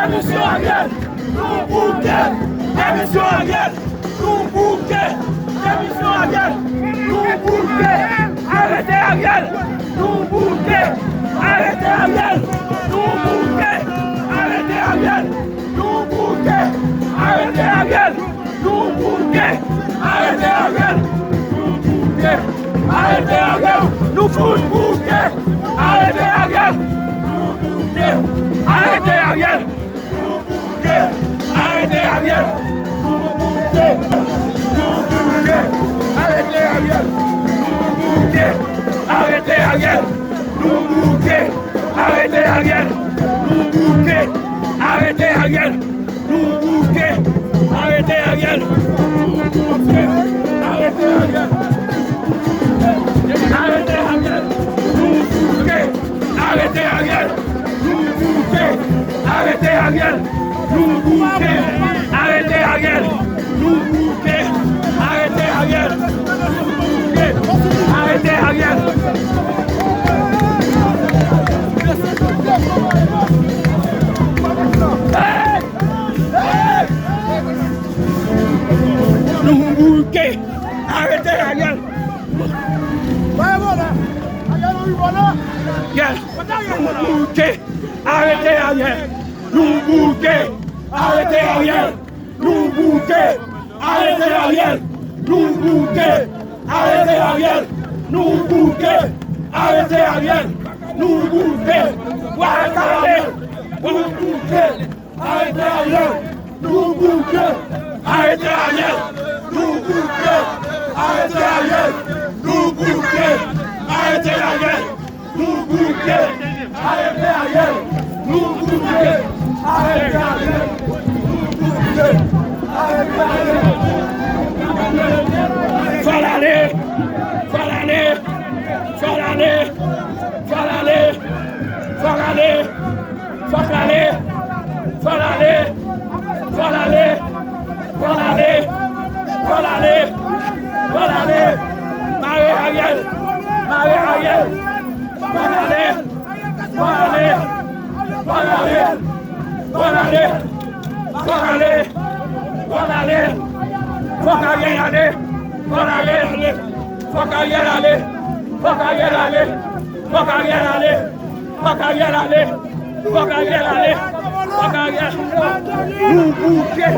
Émission Ariel, nous bouquet. Émission Ariel, nous bouquet. Émission Ariel, nous bouquet. Arrêtez Ariel, nous bouquet. Arrêtez Ariel, nous bouquet. Arrêtez Ariel, nous bouquet. Arrêtez Ariel, nous bouquet. Arrêtez Ariel, nous bouquet. Arrêtez Ariel, nous fout bouquet. Arrêtez Ariel, nous bouquet. Arrêtez Ariel, nous bouquet. Arrêtez Ariel, nous bouquet. Nous bouquet. Arrêtez Ariel, nous bouquet. Arrêtez Ariel, nous bouquet. Arrêtez Ariel, nous bouquet. Arrêtez Ariel, nous bouquet. Arrêtez Ariel, nous bouquet. Arrêtez Ariel. Arrêtez Ariel, nous bouquet. Arrêtez Ariel, nous bouquet. Arrêtez Ariel, nous bouquet. Arrêtez Ariel, nous bouquet. Arrêtez Ariel, nous bouquet. Arrêtez Ariel. Nous bouquet. Arrêtez Ariel. Arrêtez Ariel, nous bouquet. Arrêtez Ariel, nous bouquet. Arrêtez Ariel, nous bouquet. Arrêtez Ariel, nous bouquet. Arrêtez Ariel, nous bouquet. Arrêtez Ariel, nous bouquet. Arrêtez Ariel, nous bouquet. Arrêtez Ariel, nous bouquet. Arrêtez Ariel, nous bouquet. Arrêtez Ariel, nous bouquet. Arrêtez Ariel, nous bouquet. Arrêtez Ariel, nous bouquet. Arrêtez Ariel. Faut l'aller, faut l'aller, faut l'aller, faut l'aller, faut l'aller, faut l'aller, faut l'aller, faut l'aller, faut l'aller, faut l'aller, faut l'aller. Marie Ariel, Marie Ariel, faut l'aller. Voilà, voilà, voilà, voilà, voilà, faut qu'Ariel aller, faut qu'Ariel aller, faut qu'Ariel aller, faut qu'Ariel aller, faut qu'Ariel aller, faut qu'Ariel aller, faut qu'Ariel aller, faut qu'Ariel. Nous bouquet.